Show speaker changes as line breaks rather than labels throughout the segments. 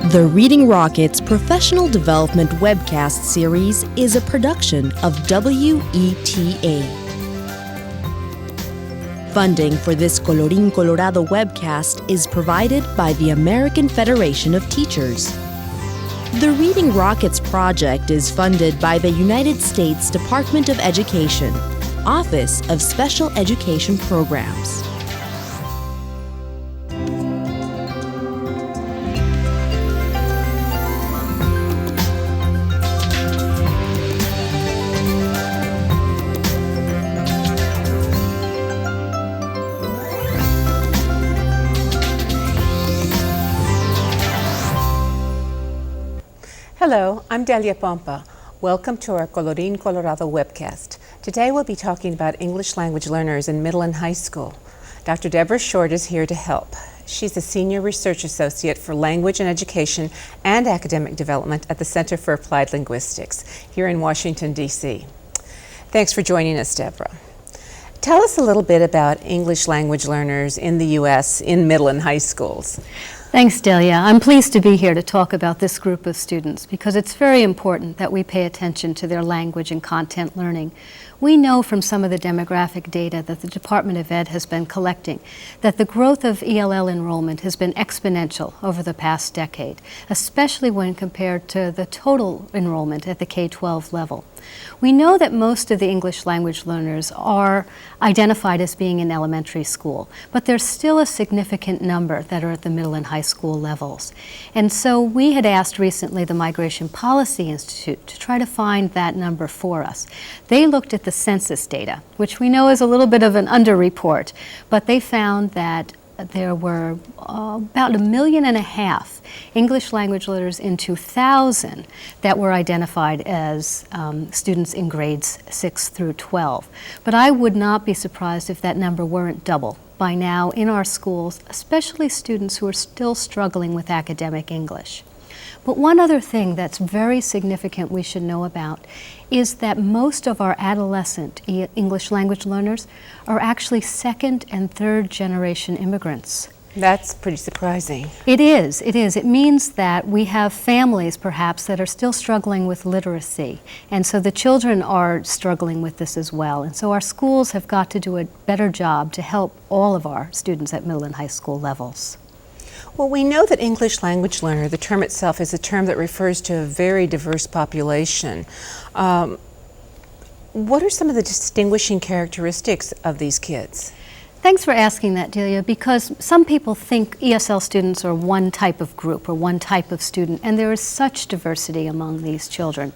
The Reading Rockets Professional Development Webcast Series is a production of WETA. Funding for this Colorín Colorado webcast is provided by the American Federation of Teachers. The Reading Rockets project is funded by the United States Department of Education, Office of Special Education Programs.
Hello, I'm Delia Pompa. Welcome to our Colorín Colorado webcast. Today we'll be talking about English language learners in middle and high school. Dr. Deborah Short is here to help. She's a Senior Research Associate for Language and Education and Academic Development at the Center for Applied Linguistics here in Washington, D.C. Thanks for joining us, Deborah. Tell us a little bit about English language learners in the U.S. in middle and high schools.
Thanks, Delia. I'm pleased to be here to talk about this group of students because it's very important that we pay attention to their language and content learning. We know from some of the demographic data that the Department of Ed has been collecting that the growth of ELL enrollment has been exponential over the past decade, especially when compared to the total enrollment at the K-12 level. We know that most of the English language learners are identified as being in elementary school, but there's still a significant number that are at the middle and high school levels. And so we had asked recently the Migration Policy Institute to try to find that number for us. They looked at the census data, which we know is a little bit of an underreport, but they found that there were about 1.5 million English language learners in 2000 that were identified as students in grades 6 through 12. But I would not be surprised if that number weren't double by now in our schools, especially students who are still struggling with academic English. But one other thing that's very significant we should know about is that most of our adolescent English language learners are actually second and third generation immigrants.
That's pretty surprising.
It is. It means that we have families perhaps that are still struggling with literacy, and so the children are struggling with this as well. And so our schools have got to do a better job to help all of our students at middle and high school levels.
Well, we know that English language learner, the term itself, is a term that refers to a very diverse population. What are some of the distinguishing characteristics of these kids?
Thanks for asking that, Delia, because some people think ESL students are one type of group or one type of student, and there is such diversity among these children.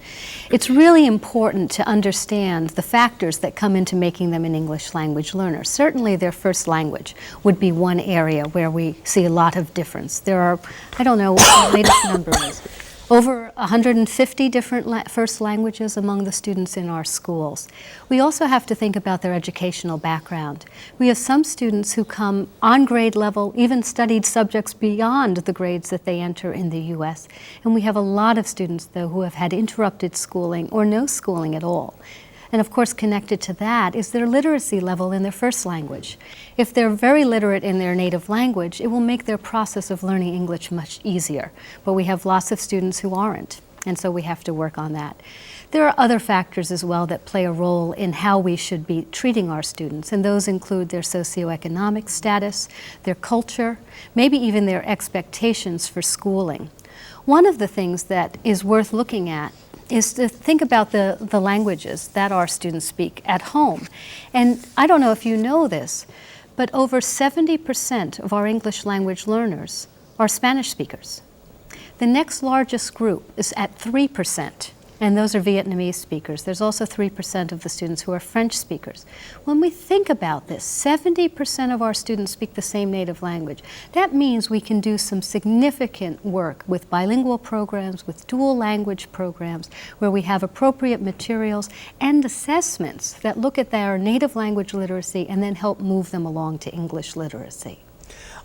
It's really important to understand the factors that come into making them an English language learner. Certainly their first language would be one area where we see a lot of difference. There are, I don't know what the latest number is, over 150 different first languages among the students in our schools. We also have to think about their educational background. We have some students who come on grade level, even studied subjects beyond the grades that they enter in the U.S. And we have a lot of students, though, who have had interrupted schooling or no schooling at all. And of course, connected to that is their literacy level in their first language. If they're very literate in their native language, it will make their process of learning English much easier. But we have lots of students who aren't, and so we have to work on that. There are other factors as well that play a role in how we should be treating our students, and those include their socioeconomic status, their culture, maybe even their expectations for schooling. One of the things that is worth looking at is to think about the languages that our students speak at home. And I don't know if you know this, but over 70% of our English language learners are Spanish speakers. The next largest group is at 3%, and those are Vietnamese speakers. There's also 3% of the students who are French speakers. When we think about this, 70% of our students speak the same native language. That means we can do some significant work with bilingual programs, with dual language programs, where we have appropriate materials and assessments that look at their native language literacy and then help move them along to English literacy.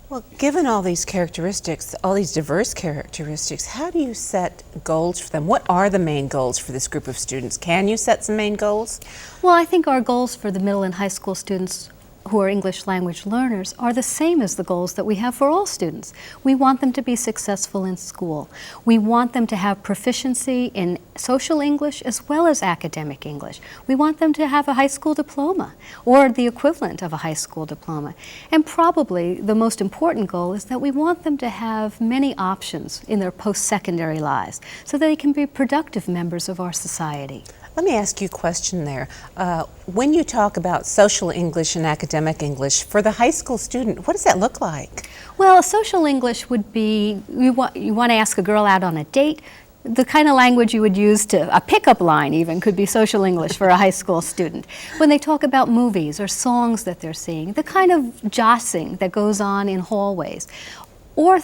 Well, given all these characteristics, all these diverse characteristics, how do you set goals for them? What are the main goals for this group of students? Can you set some main goals?
Well, I think our goals for the middle and high school students who are English language learners are the same as the goals that we have for all students. We want them to be successful in school. We want them to have proficiency in social English as well as academic English. We want them to have a high school diploma or the equivalent of a high school diploma. And probably the most important goal is that we want them to have many options in their post-secondary lives so that they can be productive members of our society.
Let me ask you a question there. When you talk about social English and academic English, for the high school student, what does that look like?
Well, social English would be, you want to ask a girl out on a date, the kind of language you would use to, a pickup line even, could be social English for a high school student. When they talk about movies or songs that they're seeing, the kind of jostling that goes on in hallways, or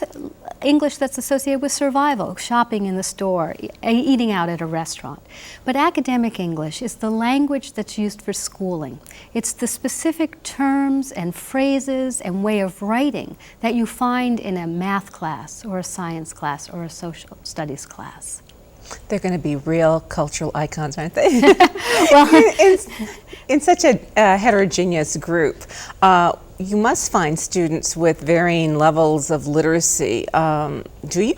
English that's associated with survival, shopping in the store, eating out at a restaurant. But academic English is the language that's used for schooling. It's the specific terms and phrases and way of writing that you find in a math class or a science class or a social studies class.
They're going to be real cultural icons, aren't they?
Well,
in such a heterogeneous group, you must find students with varying levels of literacy. Do you?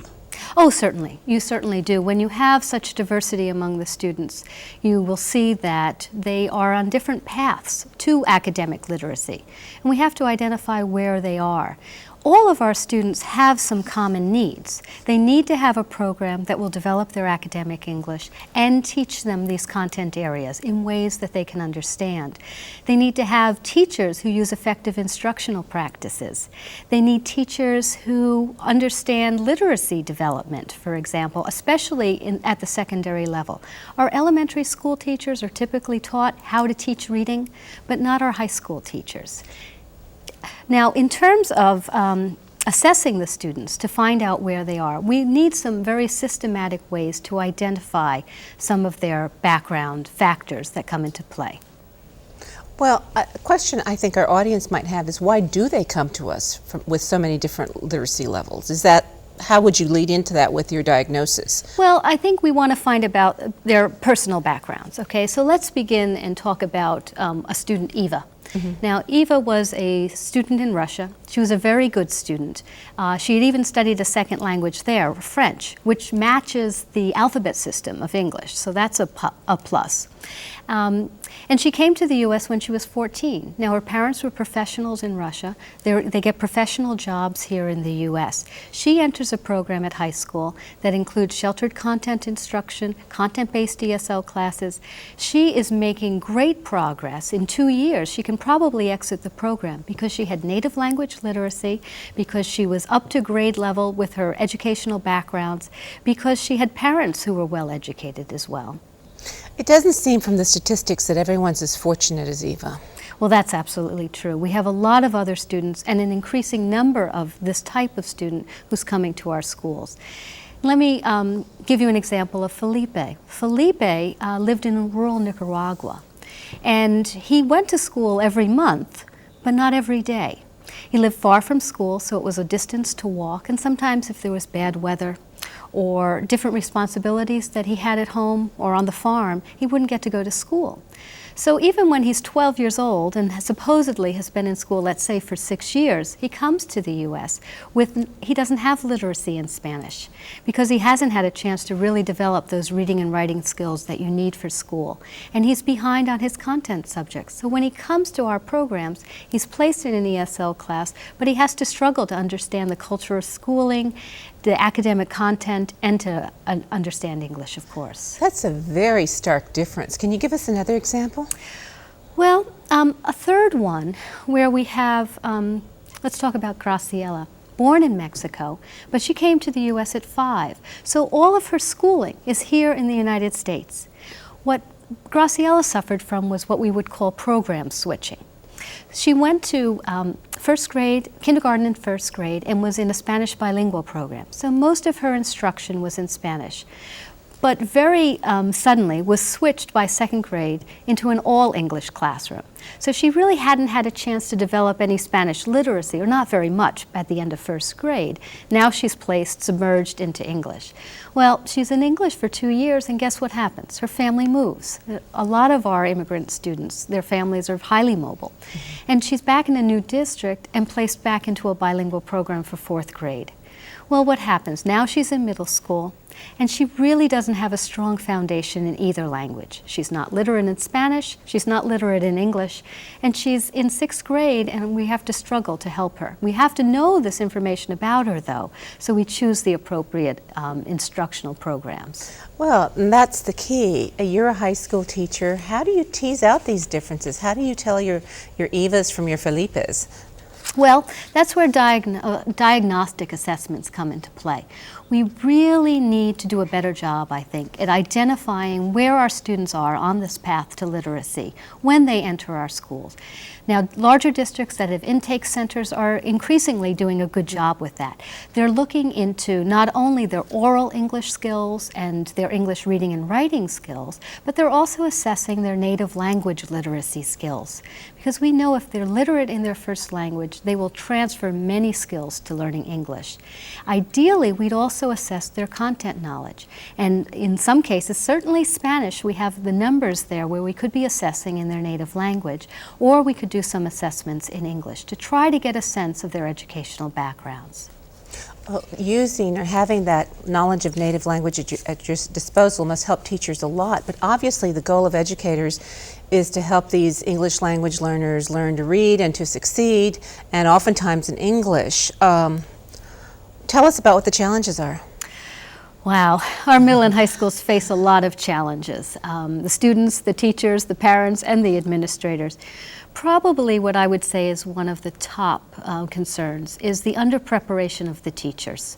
Oh, certainly. You certainly do. When you have such diversity among the students, you will see that they are on different paths to academic literacy. And we have to identify where they are. All of our students have some common needs. They need to have a program that will develop their academic English and teach them these content areas in ways that they can understand. They need to have teachers who use effective instructional practices. They need teachers who understand literacy development, for example, especially at the secondary level. Our elementary school teachers are typically taught how to teach reading, but not our high school teachers. Now, in terms of assessing the students to find out where they are, we need some very systematic ways to identify some of their background factors that come into play.
Well, a question I think our audience might have is, why do they come to us with so many different literacy levels? How would you lead into that with your diagnosis?
Well, I think we want to find about their personal backgrounds, okay? So let's begin and talk about a student, Eva. Mm-hmm. Now, Eva was a student in Russia. She was a very good student. She had even studied a second language there, French, which matches the alphabet system of English, so that's a plus. And she came to the U.S. when she was 14. Now, her parents were professionals in Russia. They get professional jobs here in the U.S. She enters a program at high school that includes sheltered content instruction, content-based ESL classes. She is making great progress. In 2 years, she can probably exit the program because she had native language literacy, because she was up to grade level with her educational backgrounds, because she had parents who were well educated as well.
It doesn't seem from the statistics that everyone's as fortunate as Eva.
Well, that's absolutely true. We have a lot of other students and an increasing number of this type of student who's coming to our schools. Let me give you an example of Felipe. Felipe lived in rural Nicaragua, and he went to school every month, but not every day. He lived far from school, so it was a distance to walk, and sometimes if there was bad weather or different responsibilities that he had at home or on the farm, he wouldn't get to go to school. So even when he's 12 years old and supposedly has been in school, let's say for 6 years, he comes to the U.S. he doesn't have literacy in Spanish because he hasn't had a chance to really develop those reading and writing skills that you need for school. And he's behind on his content subjects. So when he comes to our programs, he's placed in an ESL class, but he has to struggle to understand the culture of schooling, the academic content, and to understand English, of course.
That's a very stark difference. Can you give us another example?
Well, a third one where we have, let's talk about Graciela, born in Mexico, but she came to the U.S. at 5. So all of her schooling is here in the United States. What Graciela suffered from was what we would call program switching. She went to first grade, kindergarten and first grade, and was in a Spanish bilingual program. So most of her instruction was in Spanish. but very suddenly was switched by second grade into an all-English classroom. So she really hadn't had a chance to develop any Spanish literacy, or not very much, at the end of first grade. Now she's placed submerged into English. Well, she's in English for 2 years, and guess what happens? Her family moves. A lot of our immigrant students, their families are highly mobile. And she's back in a new district and placed back into a bilingual program for 4th grade. Well, what happens? Now she's in middle school, and she really doesn't have a strong foundation in either language. She's not literate in Spanish, she's not literate in English, and she's in 6th grade, and we have to struggle to help her. We have to know this information about her, though, so we choose the appropriate instructional programs.
Well, and that's the key. You're a high school teacher. How do you tease out these differences? How do you tell your Evas from your Felipes?
Well, that's where diagnostic assessments come into play. We really need to do a better job, I think, at identifying where our students are on this path to literacy when they enter our schools. Now, larger districts that have intake centers are increasingly doing a good job with that. They're looking into not only their oral English skills and their English reading and writing skills, but they're also assessing their native language literacy skills. Because we know if they're literate in their first language, they will transfer many skills to learning English. Ideally, we'd also assess their content knowledge. And in some cases, certainly Spanish, we have the numbers there where we could be assessing in their native language, or we could do some assessments in English to try to get a sense of their educational backgrounds.
Using or having that knowledge of native language at your disposal must help teachers a lot, but obviously the goal of educators is to help these English language learners learn to read and to succeed, and oftentimes in English. Tell us about what the challenges are.
Wow, our middle and high schools face a lot of challenges. The students, the teachers, the parents, and the administrators. Probably what I would say is one of the top concerns is the under-preparation of the teachers.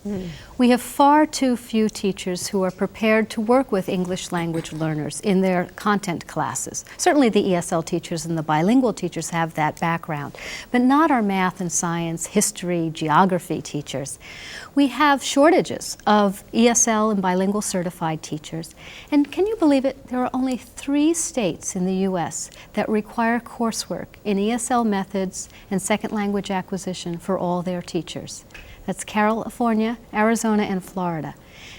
We have far too few teachers who are prepared to work with English language learners in their content classes. Certainly the ESL teachers and the bilingual teachers have that background, but not our math and science, history, geography teachers. We have shortages of ESL and bilingual certified teachers, and can you believe it? There are only 3 states in the U.S. that require coursework in ESL methods and second language acquisition for all their teachers. That's California, Arizona, and Florida.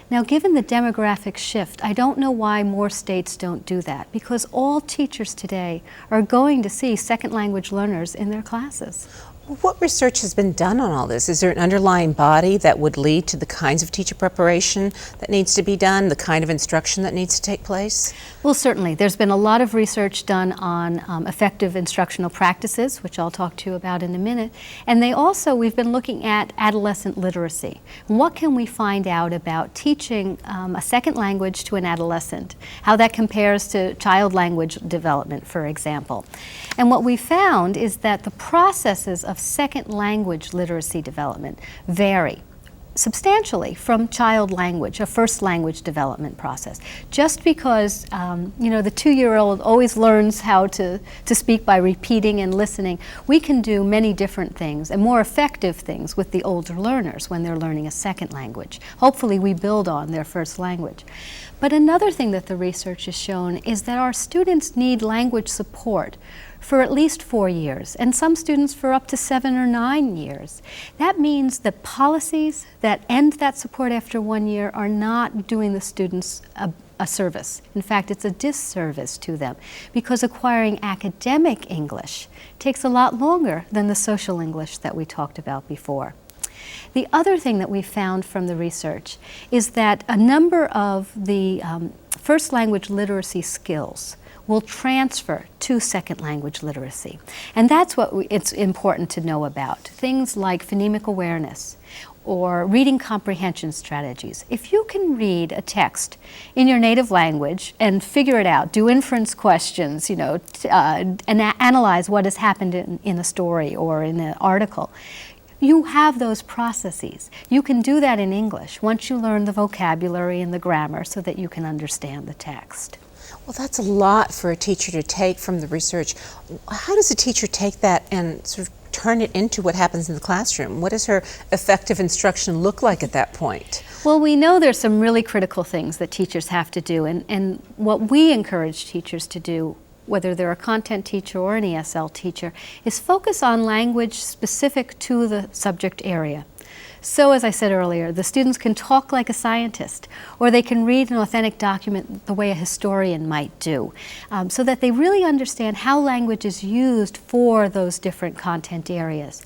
Now, given the demographic shift, I don't know why more states don't do that, because all teachers today are going to see second language learners in their classes.
What research has been done on all this? Is there an underlying body that would lead to the kinds of teacher preparation that needs to be done, the kind of instruction that needs to take place?
Well, certainly. There's been a lot of research done on effective instructional practices, which I'll talk to you about in a minute. And we've been looking at adolescent literacy. What can we find out about teaching a second language to an adolescent? How that compares to child language development, for example. And what we found is that the processes of second language literacy development vary substantially from child language, a first language development process. Just because, the 2-year-old always learns how to speak by repeating and listening, we can do many different things and more effective things with the older learners when they're learning a second language. Hopefully we build on their first language. But another thing that the research has shown is that our students need language support for at least 4 years, and some students for up to 7 or 9 years. That means that policies that end that support after 1 year are not doing the students a service. In fact, it's a disservice to them, because acquiring academic English takes a lot longer than the social English that we talked about before. The other thing that we found from the research is that a number of the first language literacy skills will transfer to second language literacy. And that's what it's important to know about. Things like phonemic awareness or reading comprehension strategies. If you can read a text in your native language and figure it out, do inference questions, and analyze what has happened in a story or in an article, you have those processes. You can do that in English once you learn the vocabulary and the grammar so that you can understand the text.
Well, that's a lot for a teacher to take from the research. How does a teacher take that and sort of turn it into what happens in the classroom? What does her effective instruction look like at that point?
Well, we know there's some really critical things that teachers have to do, and what we encourage teachers to do, whether they're a content teacher or an ESL teacher, is focus on language specific to the subject area. So, as I said earlier, the students can talk like a scientist, or they can read an authentic document the way a historian might do, so that they really understand how language is used for those different content areas.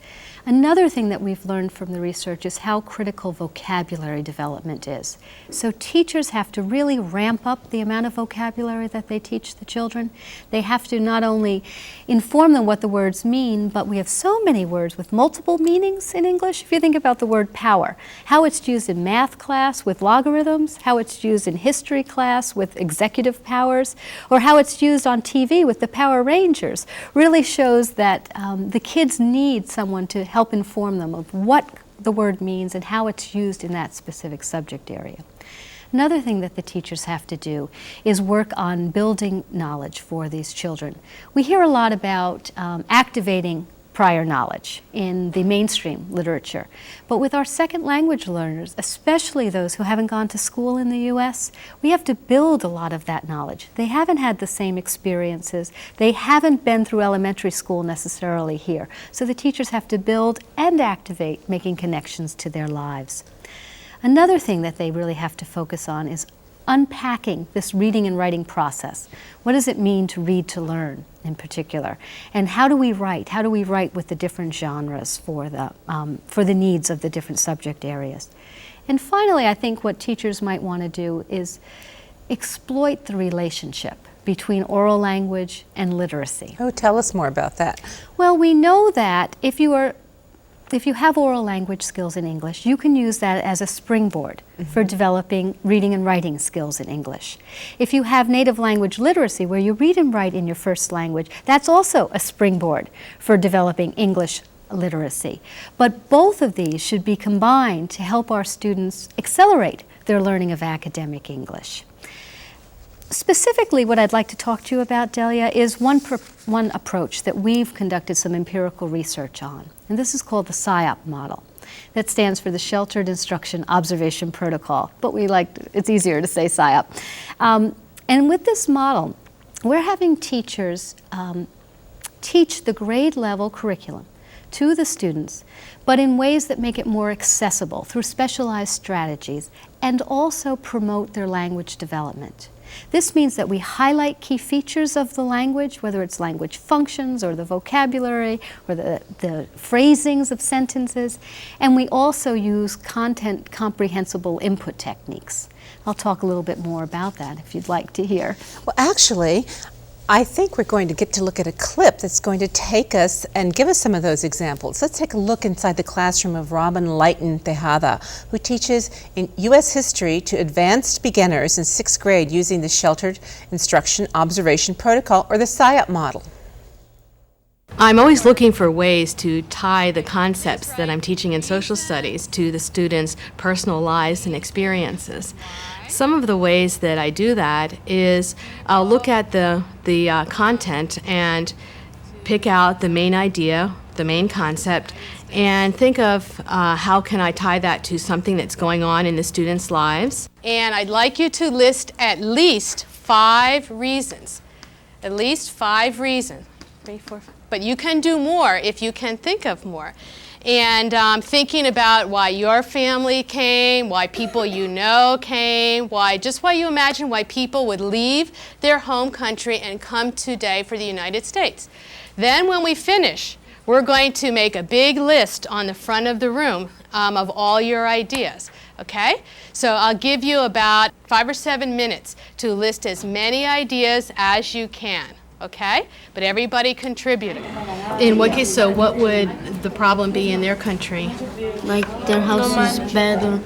Another thing that we've learned from the research is how critical vocabulary development is. So teachers have to really ramp up the amount of vocabulary that they teach the children. They have to not only inform them what the words mean, but we have so many words with multiple meanings in English. If you think about the word power, how it's used in math class with logarithms, how it's used in history class with executive powers, or how it's used on TV with the Power Rangers, really shows that the kids need someone to help inform them of what the word means and how it's used in that specific subject area. Another thing that the teachers have to do is work on building knowledge for these children. We hear a lot about activating prior knowledge in the mainstream literature. But with our second language learners, especially those who haven't gone to school in the U.S., we have to build a lot of that knowledge. They haven't had the same experiences. They haven't been through elementary school necessarily here. So the teachers have to build and activate making connections to their lives. Another thing that they really have to focus on is unpacking this reading and writing process. What does it mean to read to learn in particular? And how do we write? How do we write with the different genres for the needs of the different subject areas? And finally, I think what teachers might want to do is exploit the relationship between oral language and literacy.
Oh, tell us more about that.
Well, we know that if you have oral language skills in English, you can use that as a springboard for developing reading and writing skills in English. If you have native language literacy, where you read and write in your first language, that's also a springboard for developing English literacy. But both of these should be combined to help our students accelerate their learning of academic English. Specifically, what I'd like to talk to you about, Delia, is one approach that we've conducted some empirical research on. And this is called the SIOP Model. That stands for the Sheltered Instruction Observation Protocol, but it's easier to say SIOP. And with this model, we're having teachers teach the grade level curriculum to the students, but in ways that make it more accessible through specialized strategies and also promote their language development. This means that we highlight key features of the language, whether it's language functions or the vocabulary or the phrasings of sentences, and we also use content comprehensible input techniques. I'll talk a little bit more about that if you'd like to hear.
Well, actually, I think we're going to get to look at a clip that's going to take us and give us some of those examples. Let's take a look inside the classroom of Robin Lighton Tejada, who teaches in U.S. history to advanced beginners in 6th grade using the Sheltered Instruction Observation Protocol, or the SIOP model.
I'm always looking for ways to tie the concepts that I'm teaching in social studies to the students' personal lives and experiences. Some of the ways that I do that is I'll look at the content and pick out the main idea, the main concept, and think of how can I tie that to something that's going on in the students' lives. And I'd like you to list at least 5 reasons. At least 5 reasons. 3, 4, 5. But you can do more if you can think of more. And thinking about why your family came, why people you know came, why you imagine why people would leave their home country and come today for the United States. Then when we finish, we're going to make a big list on the front of the room of all your ideas. Okay? So I'll give you about 5 or 7 minutes to list as many ideas as you can. Okay? But everybody contributed. In what case, so what would the problem be in their country?
Like their house is bad or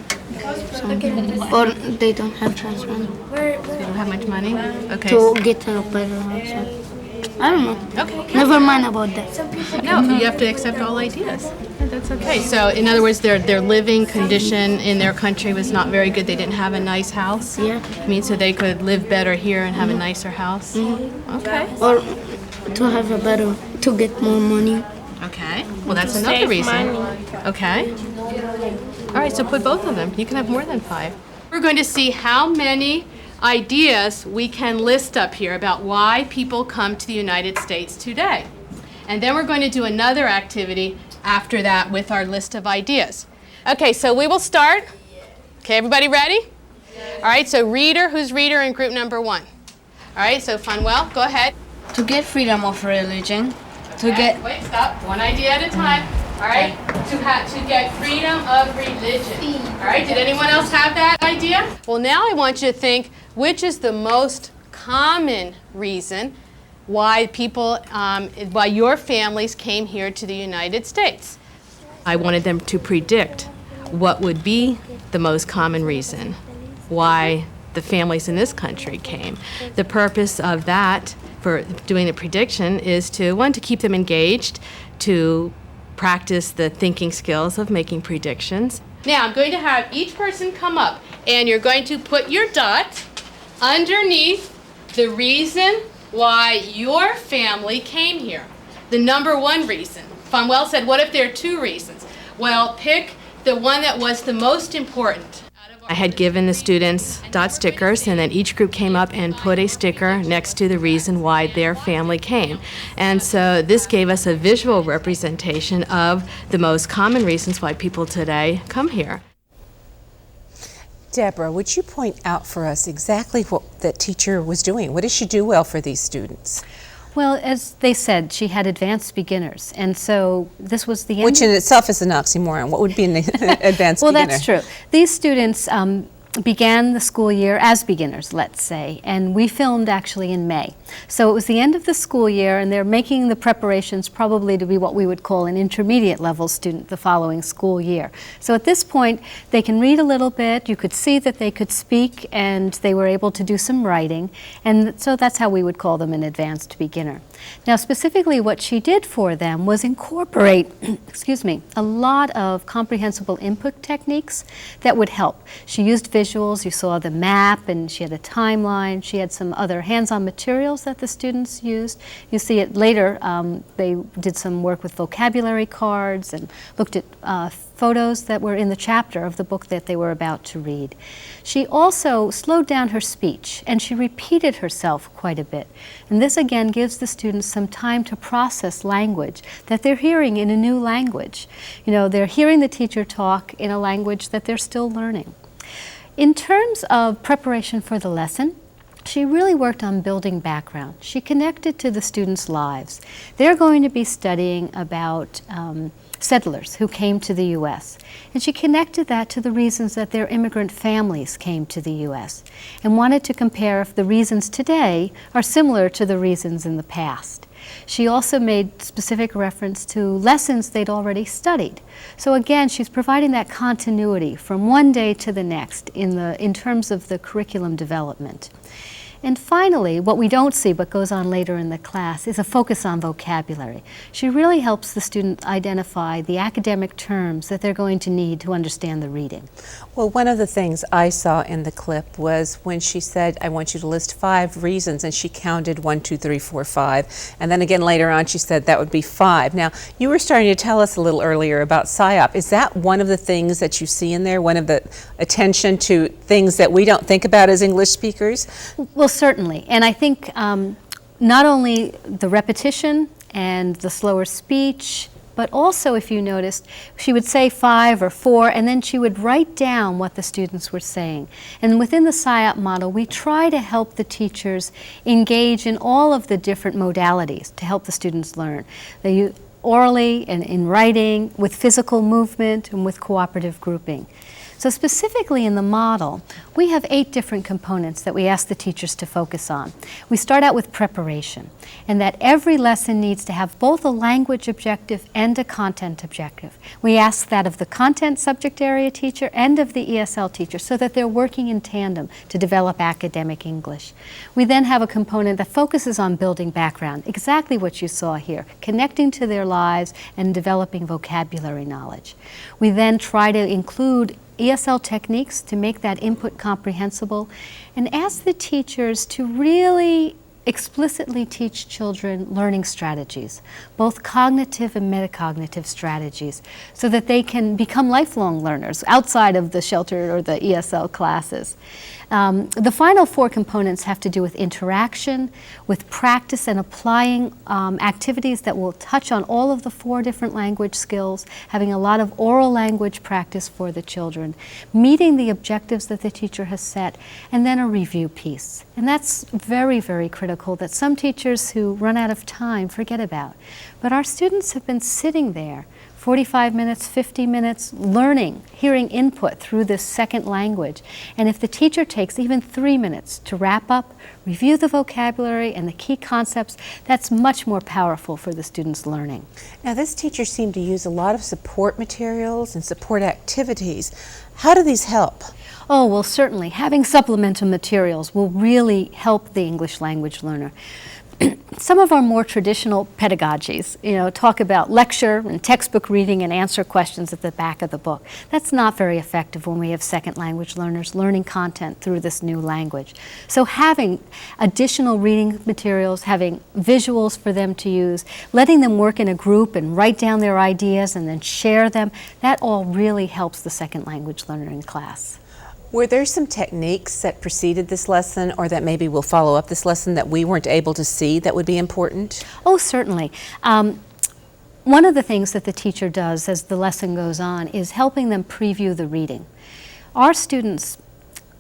something. Or they don't have transport.
They don't have much money? Okay.
To get a better house. I don't know.
Okay.
Never mind about that.
No, you have to accept all ideas. That's okay. So, in other words, their living condition in their country was not very good. They didn't have a nice house?
Yeah.
I mean, so they could live better here and have a nicer house? Okay.
Or to have to get more money.
Okay. Well, that's another reason. Okay. All right, so put both of them. You can have more than 5. We're going to see how many ideas we can list up here about why people come to the United States today. And then we're going to do another activity after that with our list of ideas. Okay, so we will start. Okay, everybody ready? All right, so reader, who's reader in group number 1? All right, so Funwell, go ahead.
To get freedom of religion.
Wait, stop. One idea at a time. All right, to get freedom of religion. All right, did anyone else have that idea? Well, now I want you to think, which is the most common reason why people, why your families came here to the United States? I wanted them to predict what would be the most common reason why the families in this country came. The purpose of that, for doing the prediction, is to, one, to keep them engaged, to practice the thinking skills of making predictions. Now, I'm going to have each person come up, and you're going to put your dot underneath the reason why your family came here. The number 1 reason. Funwell said, what if there are 2 reasons? Well, pick the one that was the most important. I had given the students dot stickers, and then each group came up and put a sticker next to the reason why their family came. And so this gave us a visual representation of the most common reasons why people today come here.
Deborah, would you point out for us exactly what that teacher was doing? What did she do well for these students?
Well, as they said, she had advanced beginners, and so this was the end.
Which in itself is an oxymoron. What would be an advanced
well,
beginner?
That's true. These students began the school year as beginners, let's say, and we filmed actually in May. So it was the end of the school year, and they're making the preparations probably to be what we would call an intermediate level student the following school year. So at this point, they can read a little bit, you could see that they could speak, and they were able to do some writing, and so that's how we would call them an advanced beginner. Now, specifically what she did for them was incorporate, excuse me, a lot of comprehensible input techniques that would help. She used visuals. You saw the map, and she had a timeline. She had some other hands-on materials that the students used. You see it later. They did some work with vocabulary cards and looked at photos that were in the chapter of the book that they were about to read. She also slowed down her speech, and she repeated herself quite a bit. And this again gives the students some time to process language that they're hearing in a new language. You know, they're hearing the teacher talk in a language that they're still learning. In terms of preparation for the lesson, she really worked on building background. She connected to the students' lives. They're going to be studying about settlers who came to the U.S. And she connected that to the reasons that their immigrant families came to the U.S. and wanted to compare if the reasons today are similar to the reasons in the past. She also made specific reference to lessons they'd already studied. So again, she's providing that continuity from one day to the next in terms of the curriculum development. And finally, what we don't see but goes on later in the class is a focus on vocabulary. She really helps the student identify the academic terms that they're going to need to understand the reading.
Well, one of the things I saw in the clip was when she said, I want you to list 5 reasons, and she counted 1, 2, 3, 4, 5. And then again later on she said that would be 5. Now, you were starting to tell us a little earlier about SIOP. Is that one of the things that you see in there, one of the attention to things that we don't think about as English speakers?
Well, certainly. And I think not only the repetition and the slower speech, but also, if you noticed, she would say 5 or 4, and then she would write down what the students were saying. And within the SIOP model, we try to help the teachers engage in all of the different modalities to help the students learn. They use orally and in writing, with physical movement, and with cooperative grouping. So specifically in the model, we have 8 different components that we ask the teachers to focus on. We start out with preparation, and that every lesson needs to have both a language objective and a content objective. We ask that of the content subject area teacher and of the ESL teacher so that they're working in tandem to develop academic English. We then have a component that focuses on building background, exactly what you saw here, connecting to their lives and developing vocabulary knowledge. We then try to include ESL techniques to make that input comprehensible, and ask the teachers to really explicitly teach children learning strategies, both cognitive and metacognitive strategies, so that they can become lifelong learners outside of the sheltered or the ESL classes. The final 4 components have to do with interaction, with practice and applying activities that will touch on all of the 4 different language skills, having a lot of oral language practice for the children, meeting the objectives that the teacher has set, and then a review piece. And that's very, very critical that some teachers who run out of time forget about. But our students have been sitting there 45 minutes, 50 minutes, learning, hearing input through this second language. And if the teacher takes even 3 minutes to wrap up, review the vocabulary and the key concepts, that's much more powerful for the students' learning.
Now, this teacher seemed to use a lot of support materials and support activities. How do these help?
Oh, well, certainly. Having supplemental materials will really help the English language learner. Some of our more traditional pedagogies, talk about lecture and textbook reading and answer questions at the back of the book. That's not very effective when we have second language learners learning content through this new language. So having additional reading materials, having visuals for them to use, letting them work in a group and write down their ideas and then share them, that all really helps the second language learner in class.
Were there some techniques that preceded this lesson or that maybe will follow up this lesson that we weren't able to see that would be important?
Oh, certainly. One of the things that the teacher does as the lesson goes on is helping them preview the reading. Our students,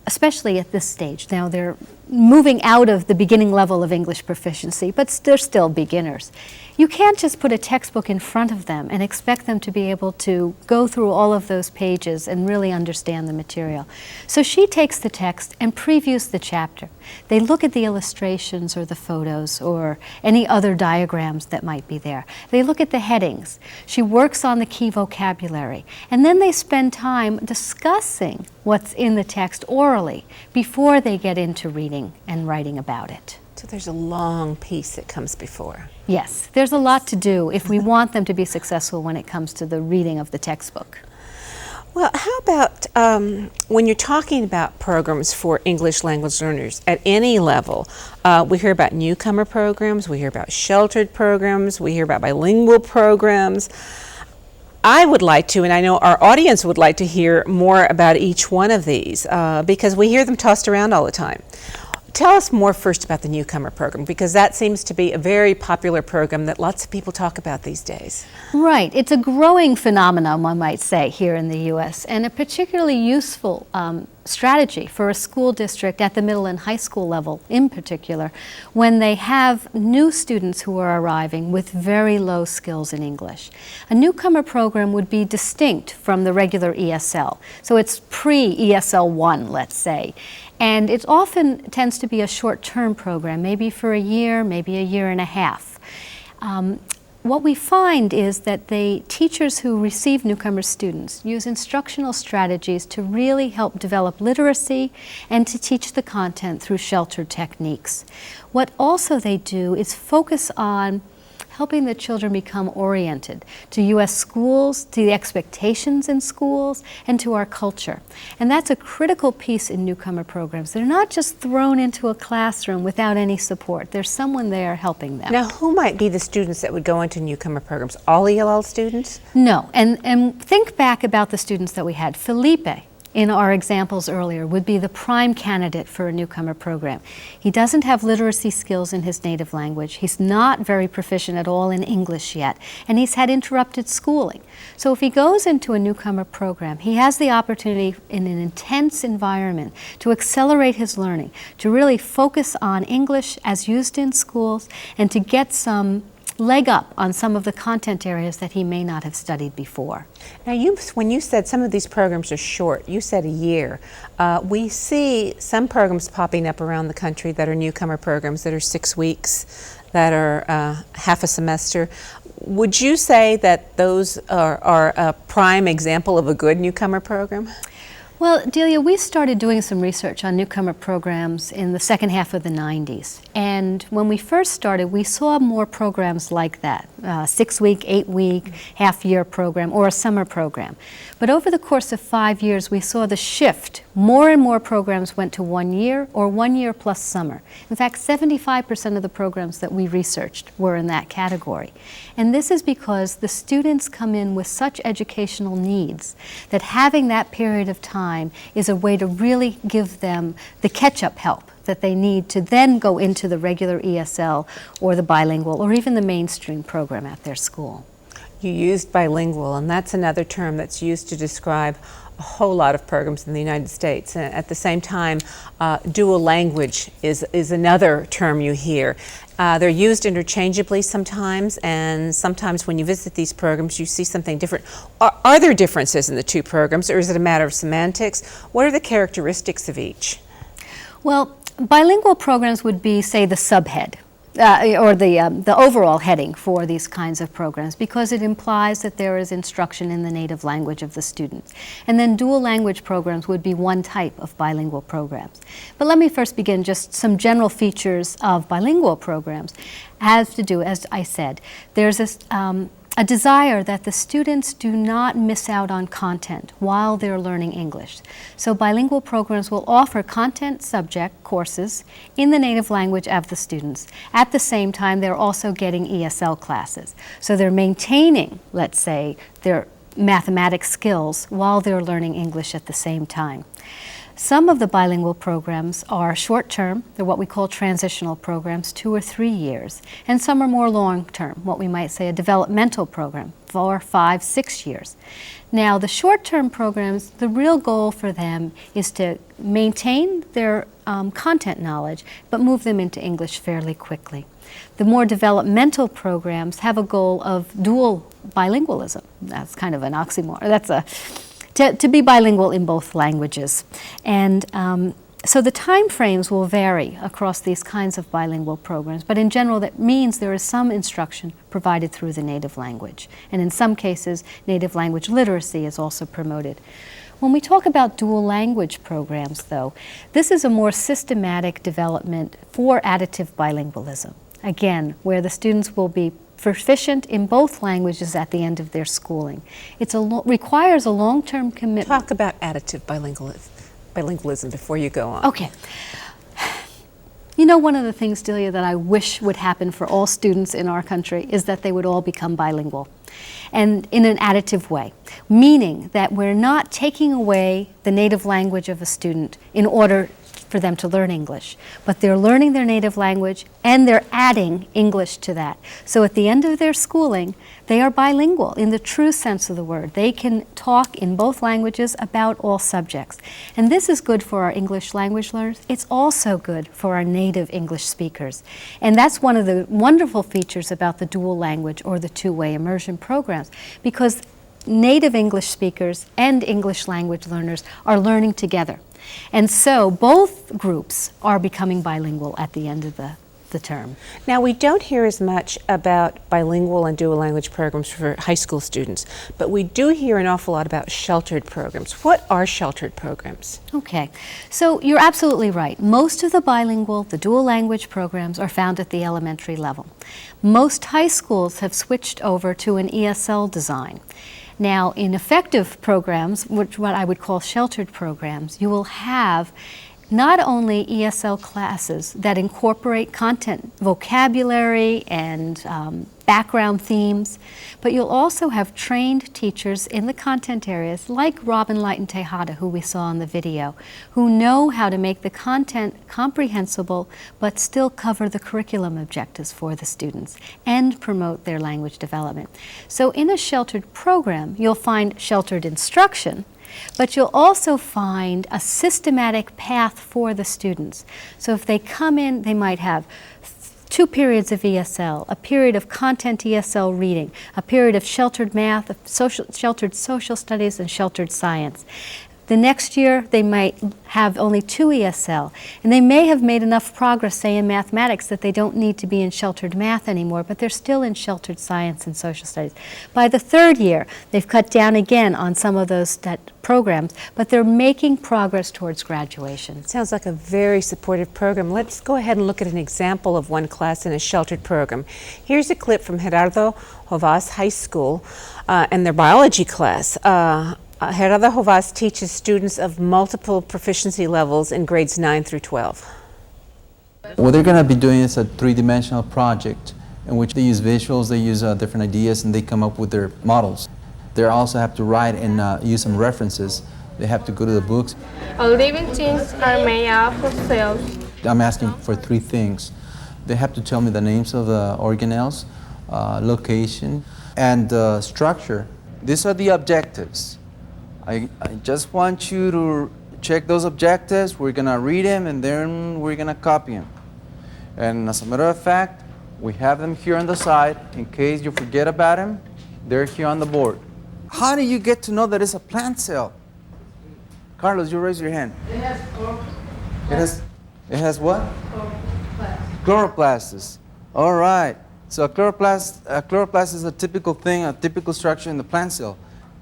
especially at this stage, now they're moving out of the beginning level of English proficiency, but they're still beginners. You can't just put a textbook in front of them and expect them to be able to go through all of those pages and really understand the material. So she takes the text and previews the chapter. They look at the illustrations or the photos or any other diagrams that might be there. They look at the headings. She works on the key vocabulary. And then they spend time discussing what's in the text orally before they get into reading and writing about it.
So there's a long piece that comes before.
Yes, there's a lot to do if we want them to be successful when it comes to the reading of the textbook.
Well, how about when you're talking about programs for English language learners at any level? We hear about newcomer programs, we hear about sheltered programs, we hear about bilingual programs. I would like to, and I know our audience would like to hear more about each one of these because we hear them tossed around all the time. Tell us more first about the Newcomer Program, because that seems to be a very popular program that lots of people talk about these days.
Right. It's a growing phenomenon, one might say, here in the U.S., and a particularly useful strategy for a school district at the middle and high school level in particular, when they have new students who are arriving with very low skills in English. A Newcomer Program would be distinct from the regular ESL. So it's pre-ESL 1, let's say. And it often tends to be a short-term program, maybe for a year, maybe a year and a half. What we find is that the teachers who receive newcomer students use instructional strategies to really help develop literacy and to teach the content through sheltered techniques. What also they do is focus on helping the children become oriented to U.S. schools, to the expectations in schools, and to our culture. And that's a critical piece in newcomer programs. They're not just thrown into a classroom without any support. There's someone there helping them.
Now, who might be the students that would go into newcomer programs? All ELL students?
No, and think back about the students that we had. Felipe, in our examples earlier, would be the prime candidate for a newcomer program. He doesn't have literacy skills in his native language. He's not very proficient at all in English yet, and he's had interrupted schooling. So if he goes into a newcomer program, he has the opportunity in an intense environment to accelerate his learning, to really focus on English as used in schools, and to get some leg up on some of the content areas that he may not have studied before.
Now, when you said some of these programs are short, you said a year. We see some programs popping up around the country that are newcomer programs that are 6 weeks, that are half a semester. Would you say that those are a prime example of a good newcomer program?
Well, Delia, we started doing some research on newcomer programs in the second half of the 90s. And when we first started, we saw more programs like that, 6-week, 8-week, half-year program, or a summer program. But over the course of 5 years, we saw the shift. More and more programs went to 1 year or 1 year plus summer. In fact, 75% of the programs that we researched were in that category. And this is because the students come in with such educational needs that having that period of time is a way to really give them the catch-up help that they need to then go into the regular ESL or the bilingual or even the mainstream program at their school.
You used bilingual, and that's another term that's used to describe a whole lot of programs in the United States. And at the same time, dual language is another term you hear. They're used interchangeably sometimes, and sometimes when you visit these programs, you see something different. Are there differences in the two programs, or is it a matter of semantics? What are the characteristics of each?
Well, bilingual programs would be, say, the subhead. Or the overall heading for these kinds of programs, because it implies that there is instruction in the native language of the students. And then dual language programs would be one type of bilingual programs. But let me first begin just some general features of bilingual programs. Has to do, as I said, there's a desire that the students do not miss out on content while they're learning English. So bilingual programs will offer content subject courses in the native language of the students. At the same time, they're also getting ESL classes. So they're maintaining, let's say, their mathematics skills while they're learning English at the same time. Some of the bilingual programs are short-term, they're what we call transitional programs, 2 or 3 years, and some are more long-term, what we might say a developmental program, 4, 5, 6 years. Now, the short-term programs, the real goal for them is to maintain their content knowledge, but move them into English fairly quickly. The more developmental programs have a goal of dual bilingualism. That's kind of an oxymoron. To be bilingual in both languages. And so the time frames will vary across these kinds of bilingual programs, but in general that means there is some instruction provided through the native language. And in some cases, native language literacy is also promoted. When we talk about dual language programs, though, this is a more systematic development for additive bilingualism. Again, where the students will be proficient in both languages at the end of their schooling. It requires a long-term commitment.
Talk about additive bilingualism before you go on.
Okay. You know, one of the things, Delia, that I wish would happen for all students in our country is that they would all become bilingual, and in an additive way, meaning that we're not taking away the native language of a student in order for them to learn English, but they're learning their native language and they're adding English to that. So at the end of their schooling, they are bilingual in the true sense of the word. They can talk in both languages about all subjects. And this is good for our English language learners. It's also good for our native English speakers. And that's one of the wonderful features about the dual language or the two-way immersion programs, because native English speakers and English language learners are learning together. And so both groups are becoming bilingual at the end of the term.
Now, we don't hear as much about bilingual and dual language programs for high school students, but we do hear an awful lot about sheltered programs. What are sheltered programs?
Okay, so you're absolutely right. Most of the bilingual, the dual language programs are found at the elementary level. Most high schools have switched over to an ESL design. Now, in effective programs, which what I would call sheltered programs, you will have not only ESL classes that incorporate content, vocabulary, and background themes, but you'll also have trained teachers in the content areas like Robin Light and Tejada, who we saw in the video, who know how to make the content comprehensible but still cover the curriculum objectives for the students and promote their language development. So in a sheltered program, you'll find sheltered instruction, but you'll also find a systematic path for the students. So if they come in, they might have 2 periods of ESL, a period of content ESL reading, a period of sheltered math, sheltered social studies, and sheltered science. The next year, they might have only 2 ESL, and they may have made enough progress, say, in mathematics that they don't need to be in sheltered math anymore, but they're still in sheltered science and social studies. By the 3rd year, they've cut down again on some of those programs, but they're making progress towards graduation.
Sounds like a very supportive program. Let's go ahead and look at an example of one class in a sheltered program. Here's a clip from Gerardo Hovas High School and their biology class. Gerardo Hovas teaches students of multiple proficiency levels in grades 9 through 12.
What they're going to be doing is a 3-dimensional project in which they use visuals, they use different ideas, and they come up with their models. They also have to write and use some references. They have to go to the books.
All living things are made up of cells.
I'm asking for 3 things. They have to tell me the names of the organelles, location, and structure. These are the objectives. I just want you to check those objectives. We're going to read them, and then we're going to copy them. And as a matter of fact, we have them here on the side. In case you forget about them, they're here on the board. How do you get to know that it's a plant cell? Carlos, you raise your hand.
It has chloroplasts.
It has what? Chloroplasts. All right. So a chloroplast is a typical thing, a typical structure in the plant cell.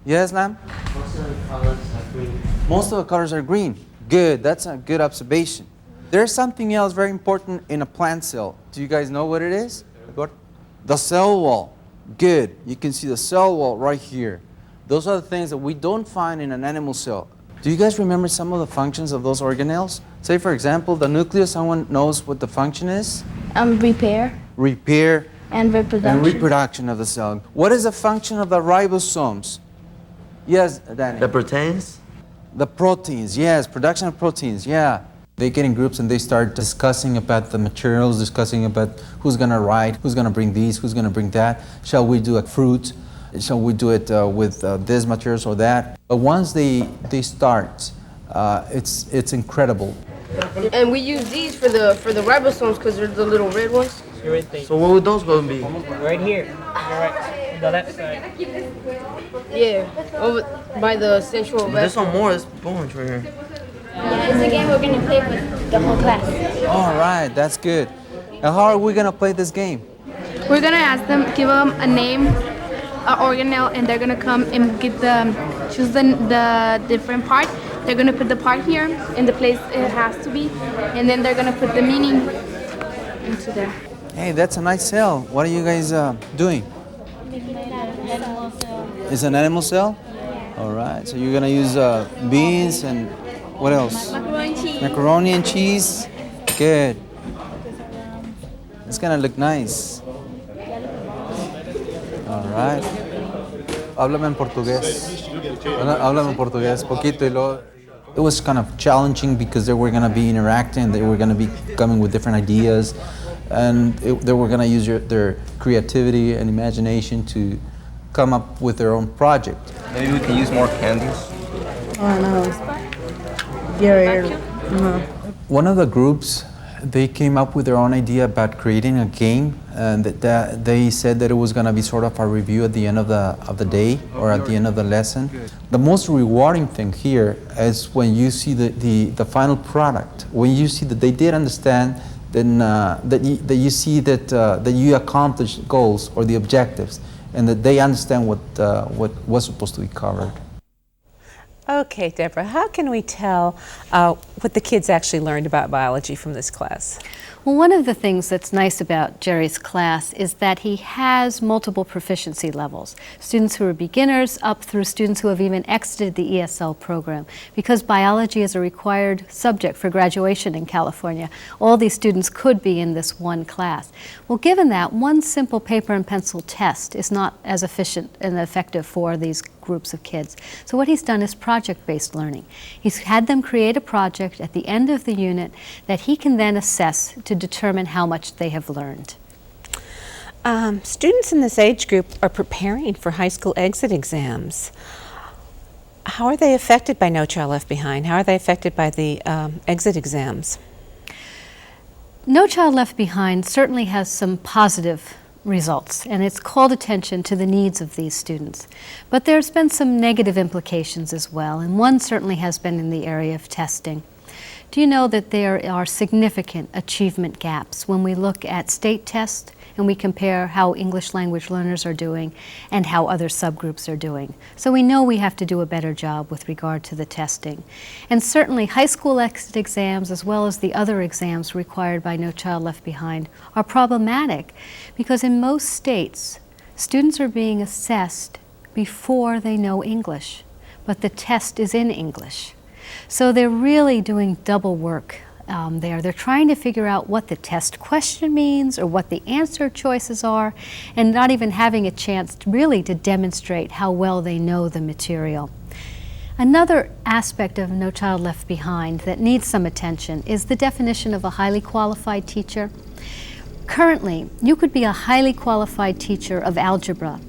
Yes, ma'am?
Most of the colors are green.
Most of the colors are green. Good. That's a good observation. There's something else very important in a plant cell. Do you guys know what it is? The cell wall. Good. You can see the cell wall right here. Those are the things that we don't find in an animal cell. Do you guys remember some of the functions of those organelles? Say, for example, the nucleus, someone knows what the function is?
Repair.
Repair.
And reproduction.
And reproduction of the cell. What is the function of the ribosomes? Yes, Danny.
The proteins?
The proteins, yes, production of proteins, yeah. They get in groups and they start discussing about the materials, discussing about who's going to write, who's going to bring these, who's going to bring that. Shall we do a fruit? Shall we do it with this materials or that? But once they start, it's incredible.
And we use these for the ribosomes because they're the little red ones.
So what would those going to be?
Right here, right, the left side.
Yeah, over by the central
But there's some more. It's bones right here.
Yeah, it's a game we're going to play with the whole class.
All right, that's good. Now, how are we going to play this game?
We're gonna ask them, give them a name, an organelle, and they're gonna come and get choose the different part. They're gonna put the part here in the place it has to be, and then they're gonna put the meaning into there.
Hey, that's a nice cell. What are you guys doing? It's an animal cell? All right, so you're gonna use beans and what else?
Macaroni and cheese.
Macaroni and cheese. Good. It's gonna look nice. All right. Háblame en portugués. Háblame en portugués, poquito y luego. It was kind of challenging because they were gonna be interacting, they were gonna be coming with different ideas, and they were gonna use their creativity and imagination to come up with their own project.
Maybe we can use more candies.
Oh no. Yeah. No.
One of the groups, they came up with their own idea about creating a game, and that they said that it was going to be sort of a review at the end of the day or at the end of the lesson. The most rewarding thing here is when you see the final product, when you see that they did understand, then that you see that you accomplished goals or the objectives, and that they understand what was supposed to be covered.
Okay, Deborah, how can we tell what the kids actually learned about biology from this class?
Well, one of the things that's nice about Jerry's class is that he has multiple proficiency levels. Students who are beginners up through students who have even exited the ESL program. Because biology is a required subject for graduation in California, all these students could be in this one class. Well, given that, one simple paper and pencil test is not as efficient and effective for these groups of kids. So what he's done is project-based learning. He's had them create a project at the end of the unit that he can then assess to determine how much they have learned.
Students in this age group are preparing for high school exit exams. How are they affected by No Child Left Behind? How are they affected by the exit exams?
No Child Left Behind certainly has some positive results, and it's called attention to the needs of these students. But there's been some negative implications as well, and one certainly has been in the area of testing. Do you know that there are significant achievement gaps when we look at state tests and we compare how English language learners are doing and how other subgroups are doing? So we know we have to do a better job with regard to the testing. And certainly high school exit exams, as well as the other exams required by No Child Left Behind, are problematic because in most states, students are being assessed before they know English, but the test is in English. So they're really doing double work there. They're trying to figure out what the test question means or what the answer choices are, and not even having a chance to demonstrate how well they know the material. Another aspect of No Child Left Behind that needs some attention is the definition of a highly qualified teacher. Currently, you could be a highly qualified teacher of algebra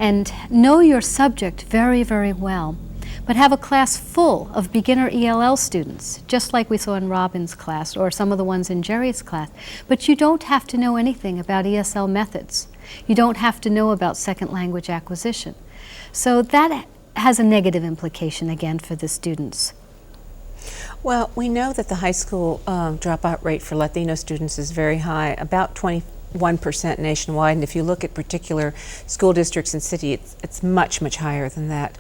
and know your subject very, very well, but have a class full of beginner ELL students, just like we saw in Robin's class or some of the ones in Jerry's class. But you don't have to know anything about ESL methods. You don't have to know about second language acquisition. So that has a negative implication again for the students.
Well, we know that the high school dropout rate for Latino students is very high, about 21% nationwide, and if you look at particular school districts and cities, it's much, much higher than that.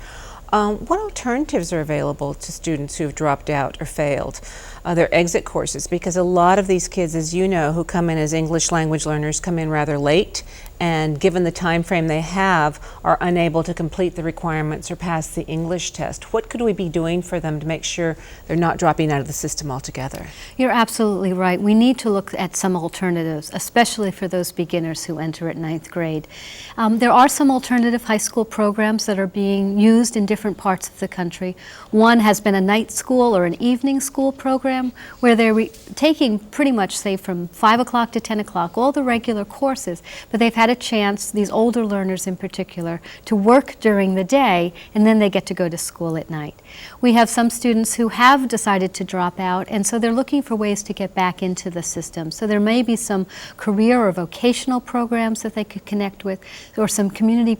What alternatives are available to students who have dropped out or failed their exit courses? Because a lot of these kids, as you know, who come in as English language learners come in rather late, and given the time frame they have, are unable to complete the requirements or pass the English test. What could we be doing for them to make sure they're not dropping out of the system altogether?
You're absolutely right. We need to look at some alternatives, especially for those beginners who enter at 9th grade. There are some alternative high school programs that are being used in different parts of the country. One has been a night school or an evening school program where they're taking pretty much, say, from 5 o'clock to 10 o'clock, all the regular courses, but they've had a chance, these older learners in particular, to work during the day, and then they get to go to school at night. We have some students who have decided to drop out, and so they're looking for ways to get back into the system. So there may be some career or vocational programs that they could connect with, or some community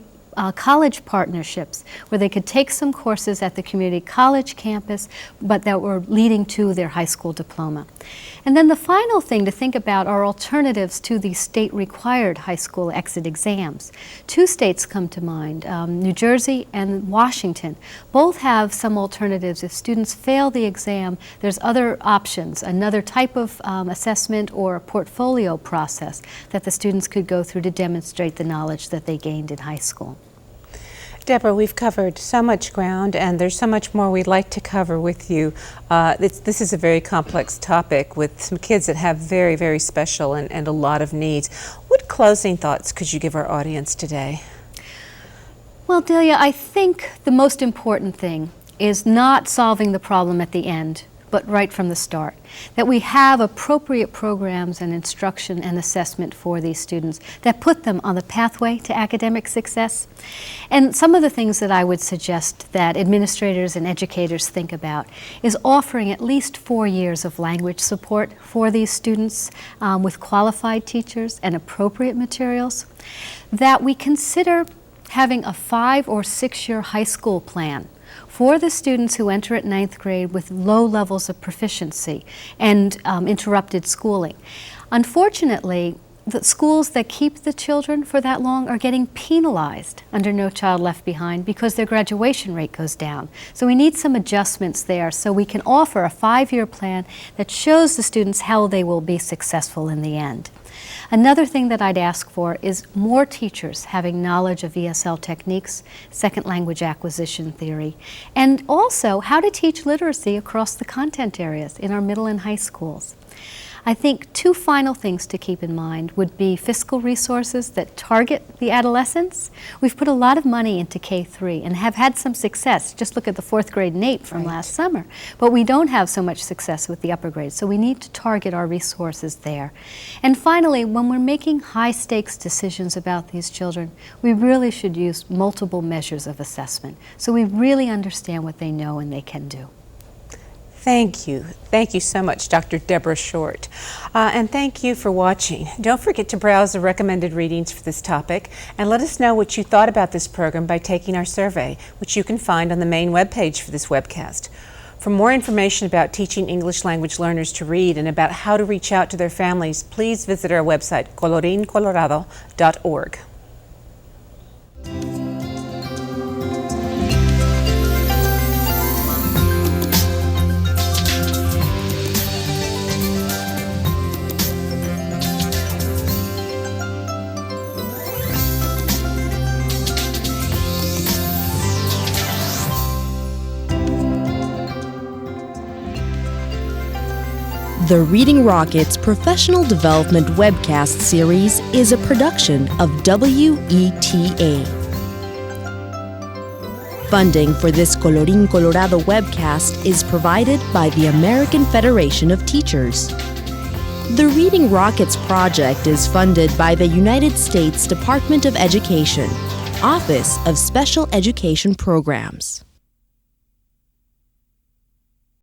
college partnerships where they could take some courses at the community college campus, but that were leading to their high school diploma. And then the final thing to think about are alternatives to the state-required high school exit exams. 2 states come to mind, New Jersey and Washington. Both have some alternatives. If students fail the exam, there's other options, another type of assessment or a portfolio process that the students could go through to demonstrate the knowledge that they gained in high school.
Deborah, we've covered so much ground, and there's so much more we'd like to cover with you. This is a very complex topic with some kids that have very, very special and a lot of needs. What closing thoughts could you give our audience today?
Well, Delia, I think the most important thing is not solving the problem at the end, but right from the start. That we have appropriate programs and instruction and assessment for these students that put them on the pathway to academic success. And some of the things that I would suggest that administrators and educators think about is offering at least 4 years of language support for these students with qualified teachers and appropriate materials. That we consider having a 5 or 6 year high school plan for the students who enter at 9th grade with low levels of proficiency and interrupted schooling. Unfortunately, the schools that keep the children for that long are getting penalized under No Child Left Behind because their graduation rate goes down. So we need some adjustments there so we can offer a 5-year plan that shows the students how they will be successful in the end. Another thing that I'd ask for is more teachers having knowledge of ESL techniques, second language acquisition theory, and also how to teach literacy across the content areas in our middle and high schools. I think 2 final things to keep in mind would be fiscal resources that target the adolescents. We've put a lot of money into K-3 and have had some success. Just look at the 4th grade NAEP from last summer. But we don't have so much success with the upper grades, so we need to target our resources there. And finally, when we're making high-stakes decisions about these children, we really should use multiple measures of assessment so we really understand what they know and they can do.
Thank you. Thank you so much, Dr. Deborah Short. And thank you for watching. Don't forget to browse the recommended readings for this topic and let us know what you thought about this program by taking our survey, which you can find on the main webpage for this webcast. For more information about teaching English language learners to read and about how to reach out to their families, please visit our website, colorincolorado.org.
The Reading Rockets Professional Development Webcast Series is a production of WETA. Funding for this Colorín Colorado webcast is provided by the American Federation of Teachers. The Reading Rockets project is funded by the United States Department of Education, Office of Special Education Programs.